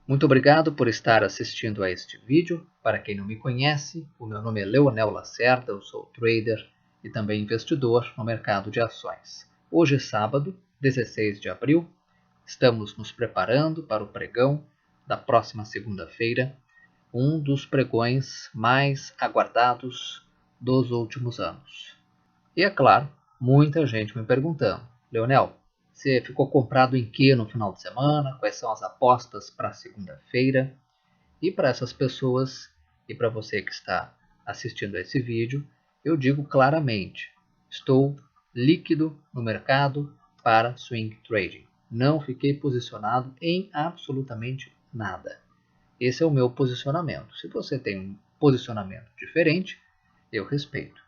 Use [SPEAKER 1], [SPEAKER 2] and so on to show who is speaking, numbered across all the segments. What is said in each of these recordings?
[SPEAKER 1] Muito obrigado por estar assistindo a este vídeo. Para quem não me conhece, o meu nome é Leonel Lacerda, eu sou trader e também investidor no mercado de ações. Hoje é sábado, 16 de abril, estamos nos preparando para o pregão da próxima segunda-feira, um dos pregões mais aguardados dos últimos anos. E é claro, muita gente me perguntando, Leonel, você ficou comprado em que no final de semana? Quais são as apostas para segunda-feira? E para essas pessoas e para você que está assistindo a esse vídeo, eu digo claramente, estou líquido no mercado para swing trading. Não fiquei posicionado em absolutamente nada. Esse é o meu posicionamento. Se você tem um posicionamento diferente, eu respeito.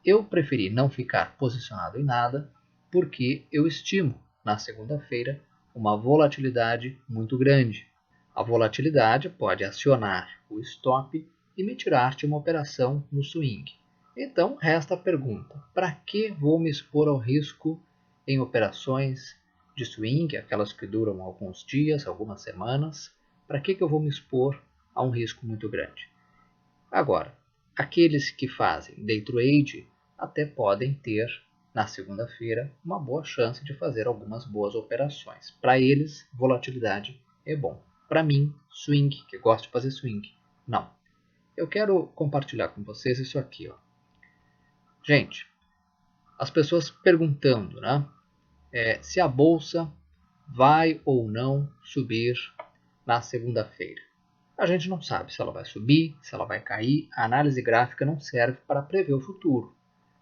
[SPEAKER 1] Eu preferi não ficar posicionado em nada porque eu estimo na segunda-feira uma volatilidade muito grande. A volatilidade pode acionar o stop e me tirar de uma operação no swing. Então resta a pergunta: para que vou me expor ao risco em operações de swing, aquelas que duram alguns dias, algumas semanas? Para que eu vou me expor a um risco muito grande? Agora, aqueles que fazem day trade até podem ter, na segunda-feira, uma boa chance de fazer algumas boas operações. Para eles, volatilidade é bom. Para mim, swing, que gosto de fazer swing, não. Eu quero compartilhar com vocês isso aqui. Ó. Gente, as pessoas perguntando, né? Se a bolsa vai ou não subir na segunda-feira. A gente não sabe se ela vai subir, se ela vai cair. A análise gráfica não serve para prever o futuro.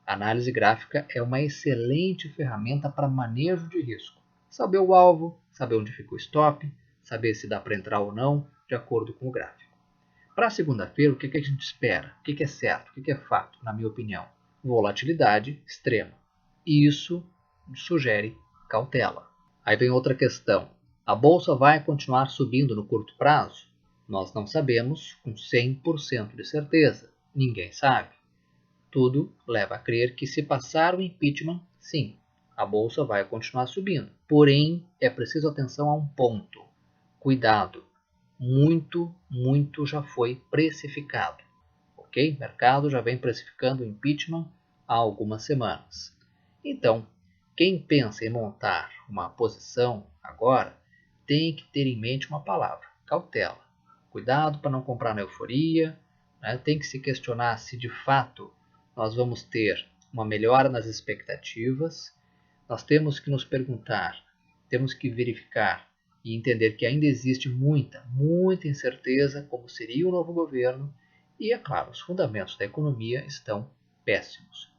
[SPEAKER 1] A análise gráfica é uma excelente ferramenta para manejo de risco. Saber o alvo, saber onde fica o stop, saber se dá para entrar ou não, de acordo com o gráfico. Para a segunda-feira, o que a gente espera? O que é certo? O que é fato, na minha opinião? Volatilidade extrema. E isso sugere cautela. Aí vem outra questão. A bolsa vai continuar subindo no curto prazo? Nós não sabemos com 100% de certeza. Ninguém sabe. Tudo leva a crer que se passar o impeachment, sim, a bolsa vai continuar subindo. Porém, é preciso atenção a um ponto. Cuidado. Muito já foi precificado. Ok? O mercado já vem precificando o impeachment há algumas semanas. Então, quem pensa em montar uma posição agora tem que ter em mente uma palavra: cautela. Cuidado para não comprar na euforia. Né? Tem que se questionar se de fato nós vamos ter uma melhora nas expectativas. Nós temos que nos perguntar, temos que verificar e entender que ainda existe muita incerteza como seria o novo governo e, é claro, os fundamentos da economia estão péssimos.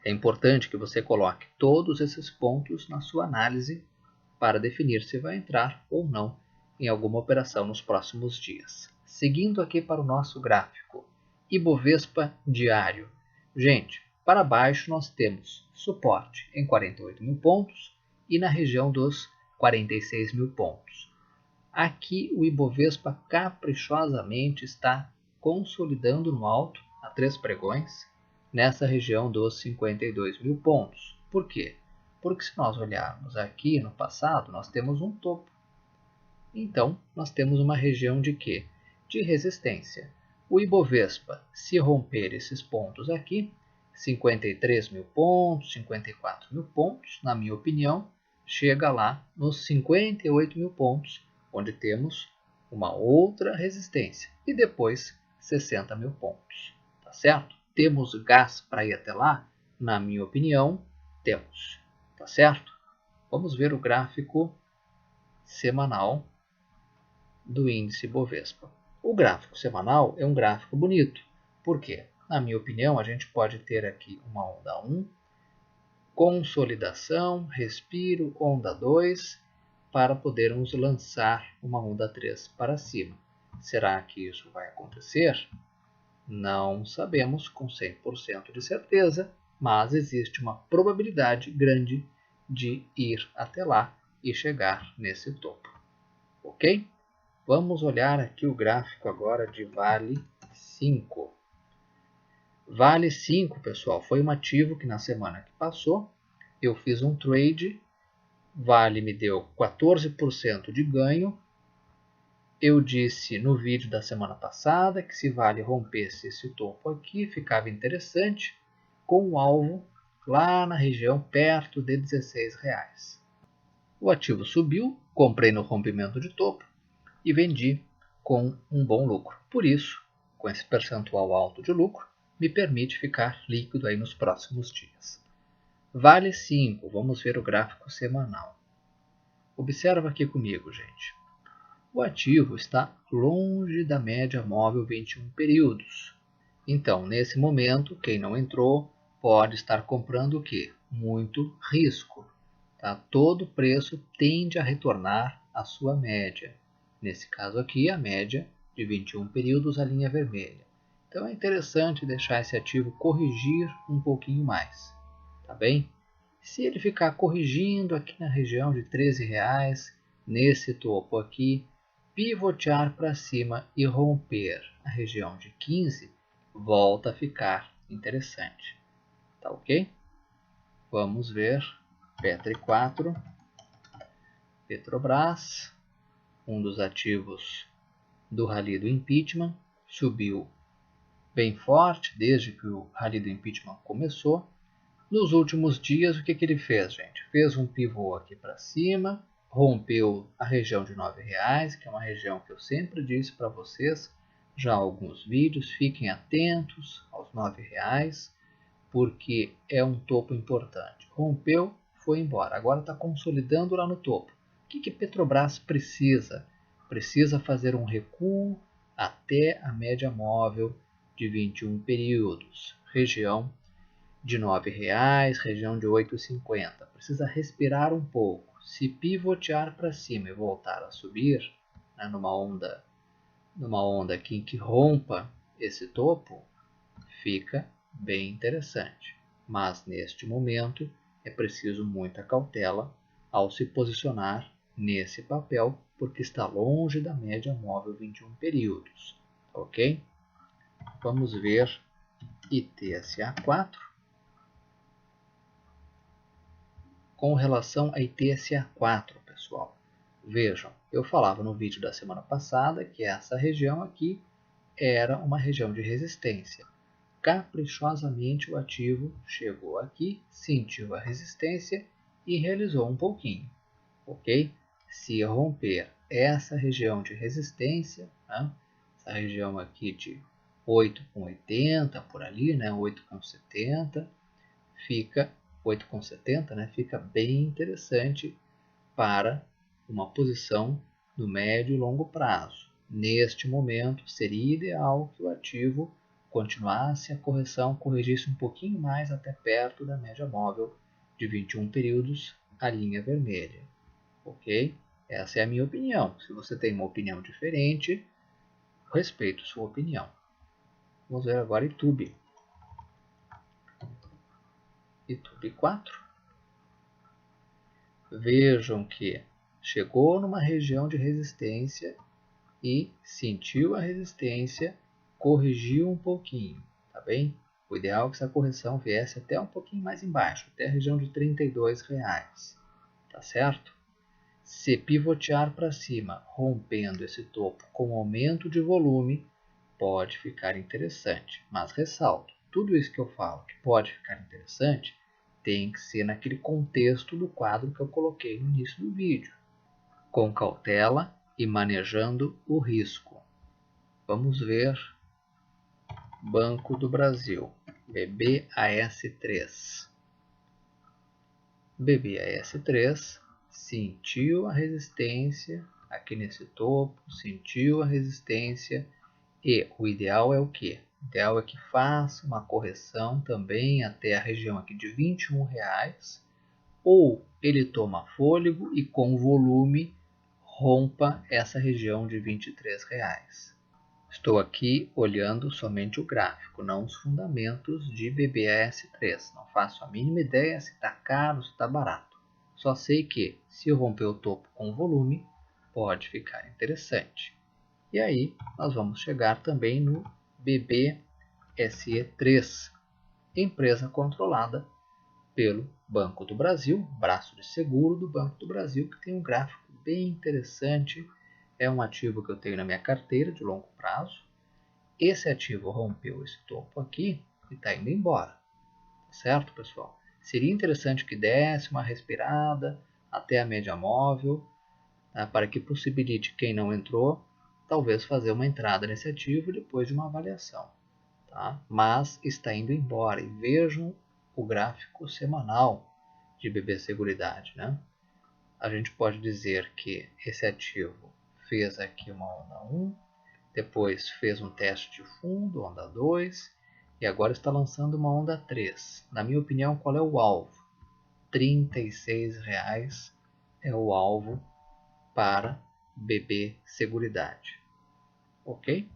[SPEAKER 1] É importante que você coloque todos esses pontos na sua análise para definir se vai entrar ou não em alguma operação nos próximos dias. Seguindo aqui para o nosso gráfico, Ibovespa diário. Gente, para baixo nós temos suporte em 48 mil pontos e na região dos 46 mil pontos. Aqui o Ibovespa caprichosamente está consolidando no alto há 3 pregões nessa região dos 52 mil pontos. Por quê? Porque se nós olharmos aqui no passado, nós temos um topo. Então, nós temos uma região de quê? De resistência. O Ibovespa, se romper esses pontos aqui, 53 mil pontos, 54 mil pontos, na minha opinião, chega lá nos 58 mil pontos, onde temos uma outra resistência. E depois 60 mil pontos. Tá certo? Temos gás para ir até lá? Na minha opinião, temos. Tá certo? Vamos ver o gráfico semanal do índice Bovespa. O gráfico semanal é um gráfico bonito. Por quê? Na minha opinião, a gente pode ter aqui uma onda 1, consolidação, respiro, onda 2, para podermos lançar uma onda 3 para cima. Será que isso vai acontecer? Não sabemos com 100% de certeza, mas existe uma probabilidade grande de ir até lá e chegar nesse topo. Ok? Vamos olhar aqui o gráfico agora de Vale 5. Vale 5, pessoal, foi um ativo que na semana que passou eu fiz um trade, Vale me deu 14% de ganho, Eu disse no vídeo da semana passada que se Vale rompesse esse topo aqui, ficava interessante, com o alvo lá na região perto de R$16. O ativo subiu, comprei no rompimento de topo e vendi com um bom lucro. Por isso, com esse percentual alto de lucro, me permite ficar líquido aí nos próximos dias. Vale 5, vamos ver o gráfico semanal. Observa aqui comigo, gente. O ativo está longe da média móvel 21 períodos. Então, nesse momento, quem não entrou pode estar comprando o quê? Muito risco. Tá? Todo preço tende a retornar à sua média. Nesse caso aqui, a média de 21 períodos, a linha vermelha. Então é interessante deixar esse ativo corrigir um pouquinho mais. Tá bem? Se ele ficar corrigindo aqui na região de R$13, nesse topo aqui, pivotear para cima e romper a região de 15, volta a ficar interessante. Tá ok? Vamos ver Petri 4, Petrobras, um dos ativos do rally do impeachment, subiu bem forte desde que o rally do impeachment começou. Nos últimos dias, o que ele fez, gente? Fez um pivô aqui para cima, rompeu a região de R$9, que é uma região que eu sempre disse para vocês, já há alguns vídeos, fiquem atentos aos R$9, porque é um topo importante. Rompeu, foi embora, agora está consolidando lá no topo. O que Petrobras precisa? Precisa fazer um recuo até a média móvel de 21 períodos, região de R$9, região de 8,50. Precisa respirar um pouco. Se pivotear para cima e voltar a subir, né, numa onda aqui que rompa esse topo, fica bem interessante. Mas neste momento é preciso muita cautela ao se posicionar nesse papel, porque está longe da média móvel 21 períodos. Ok? Vamos ver ITSA4. Com relação a ITSA4, pessoal, vejam, eu falava no vídeo da semana passada que essa região aqui era uma região de resistência. Caprichosamente o ativo chegou aqui, sentiu a resistência e realizou um pouquinho, ok? Se romper essa região de resistência, né, essa região aqui de 8,80 por ali, né, 8,70, fica 8,70, né, fica bem interessante para uma posição no médio e longo prazo. Neste momento, seria ideal que o ativo continuasse a correção, corrigisse um pouquinho mais até perto da média móvel de 21 períodos, a linha vermelha. Ok? Essa é a minha opinião. Se você tem uma opinião diferente, respeito sua opinião. Vamos ver agora YouTube. YouTube 4. Vejam que chegou numa região de resistência e sentiu a resistência, corrigiu um pouquinho, tá bem? O ideal é que essa correção viesse até um pouquinho mais embaixo, até a região de R$32, tá certo? Se pivotear para cima, rompendo esse topo com aumento de volume, pode ficar interessante. Mas ressalto, tudo isso que eu falo que pode ficar interessante, tem que ser naquele contexto do quadro que eu coloquei no início do vídeo, com cautela e manejando o risco. Vamos ver Banco do Brasil, BBAS3. BBAS3 sentiu a resistência aqui nesse topo, sentiu a resistência e o ideal é o que? O ideal é que faça uma correção também até a região aqui de R$21, ou ele toma fôlego e com volume rompa essa região de R$23. Estou aqui olhando somente o gráfico, não os fundamentos de BBAS3. Não faço a mínima ideia se está caro, se está barato. Só sei que, se romper o topo com volume, pode ficar interessante. E aí, nós vamos chegar também no BBSE3, empresa controlada pelo Banco do Brasil, braço de seguro do Banco do Brasil, que tem um gráfico bem interessante É um ativo que eu tenho na minha carteira de longo prazo. Esse ativo rompeu esse topo aqui e está indo embora. Certo, pessoal? Seria interessante que desse uma respirada até a média móvel, tá? Para que possibilite quem não entrou, talvez fazer uma entrada nesse ativo depois de uma avaliação. Tá? Mas está indo embora. E vejam o gráfico semanal de BB Seguridade. Né? A gente pode dizer que esse ativo fez aqui uma onda 1, depois fez um teste de fundo, onda 2, e agora está lançando uma onda 3. Na minha opinião, qual é o alvo? R$ 36,00 é o alvo para BB Seguridade. Ok?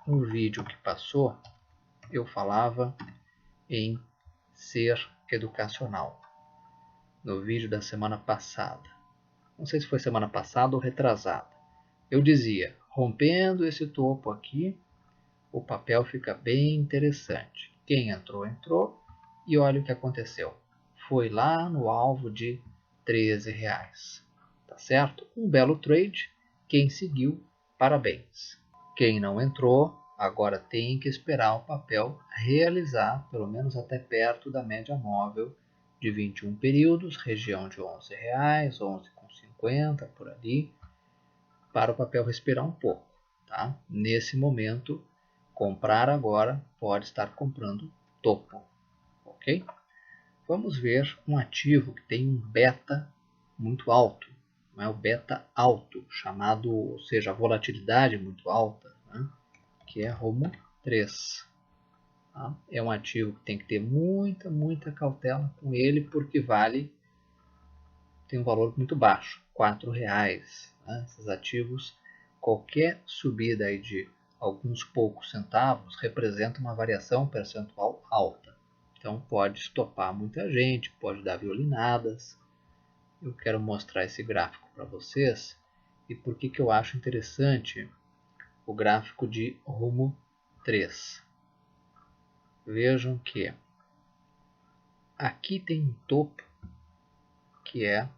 [SPEAKER 1] No vídeo que passou, eu falava em ser educacional. No vídeo da semana passada. Não sei se foi semana passada ou retrasada. Eu dizia, rompendo esse topo aqui, o papel fica bem interessante. Quem entrou, entrou. E olha o que aconteceu. Foi lá no alvo de R$ 13,00. Tá certo? Um belo trade. Quem seguiu, parabéns. Quem não entrou, agora tem que esperar o papel realizar, pelo menos até perto da média móvel de 21 períodos, região de R$ 11,00, 11,50 por ali, para o papel respirar um pouco. Tá? Nesse momento, comprar agora pode estar comprando topo. Ok? Vamos ver um ativo que tem um beta muito alto. Não é o beta alto, chamado, ou seja, a volatilidade muito alta, né? Que é Rumo 3. Tá? É um ativo que tem que ter muita cautela com ele, porque tem um valor muito baixo, R$ 4,00. Né? Esses ativos, qualquer subida aí de alguns poucos centavos representa uma variação percentual alta. Então pode estopar muita gente, pode dar violinadas. Eu quero mostrar esse gráfico para vocês e por que eu acho interessante o gráfico de Rumo 3. Vejam que aqui tem um topo que é,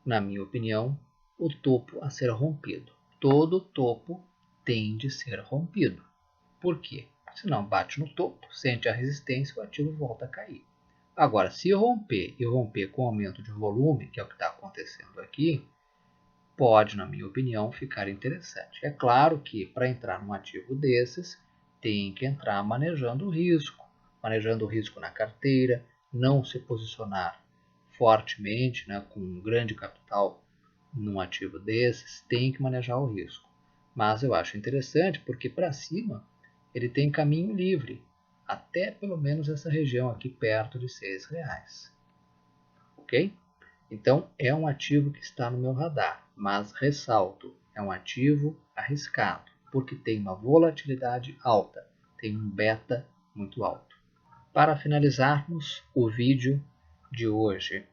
[SPEAKER 1] na minha opinião, o topo a ser rompido. Todo topo tem de ser rompido. Por quê? Se não bate no topo, sente a resistência, o ativo volta a cair. Agora, se romper e romper com aumento de volume, que é o que está acontecendo aqui, pode, na minha opinião, ficar interessante. É claro que para entrar num ativo desses, tem que entrar manejando o risco na carteira, não se posicionar fortemente, né, com um grande capital num ativo desses, tem que manejar o risco. Mas eu acho interessante porque para cima ele tem caminho livre, até pelo menos essa região aqui perto de R$ 6,00. Ok? Então é um ativo que está no meu radar, mas ressalto, é um ativo arriscado, porque tem uma volatilidade alta, tem um beta muito alto. Para finalizarmos o vídeo de hoje,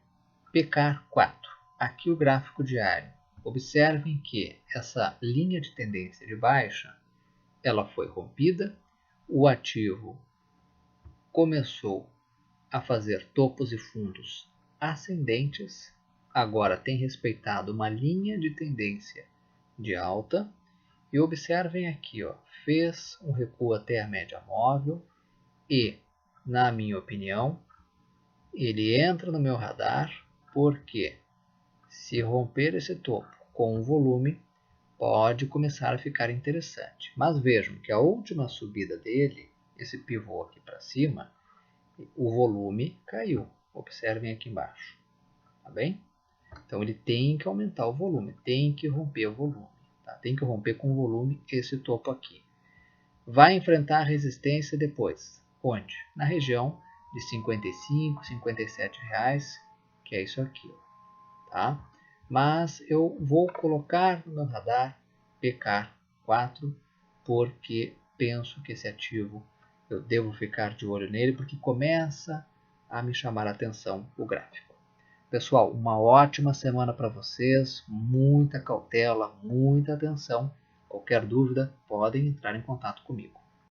[SPEAKER 1] PECAR 4, aqui o gráfico diário. Observem que essa linha de tendência de baixa, ela foi rompida, o ativo começou a fazer topos e fundos ascendentes, agora tem respeitado uma linha de tendência de alta, e observem aqui, ó, fez um recuo até a média móvel e, na minha opinião, ele entra no meu radar porque se romper esse topo com o volume, pode começar a ficar interessante. Mas vejam que a última subida dele, esse pivô aqui para cima, o volume caiu. Observem aqui embaixo. Tá bem? Então ele tem que aumentar o volume, tem que romper o volume. Tá? Tem que romper com o volume esse topo aqui. Vai enfrentar a resistência depois. Onde? Na região de R$ 55, R$ 57,00, que é isso aqui. Tá? Mas eu vou colocar no meu radar PECAR 4 porque penso que esse ativo eu devo ficar de olho nele porque começa a me chamar a atenção o gráfico. Pessoal, uma ótima semana para vocês, muita cautela, muita atenção. Qualquer dúvida, podem entrar em contato comigo.